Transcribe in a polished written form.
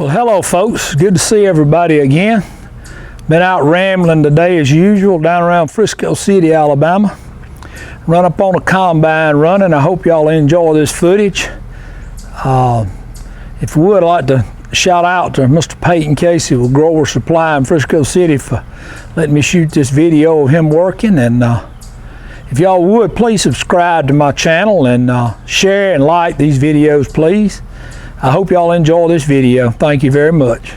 Well, hello folks, good to see everybody again. Been out rambling today as usual down around Frisco City, Alabama. Run up on a combine running. I hope y'all enjoy this footage. If you would, I'd like to shout out to Mr. Peyton Casey with Grower Supply in Frisco City for letting me shoot this video of him working. And if y'all would, please subscribe to my channel and share and like these videos, please. I hope y'all enjoy this video. Thank you very much.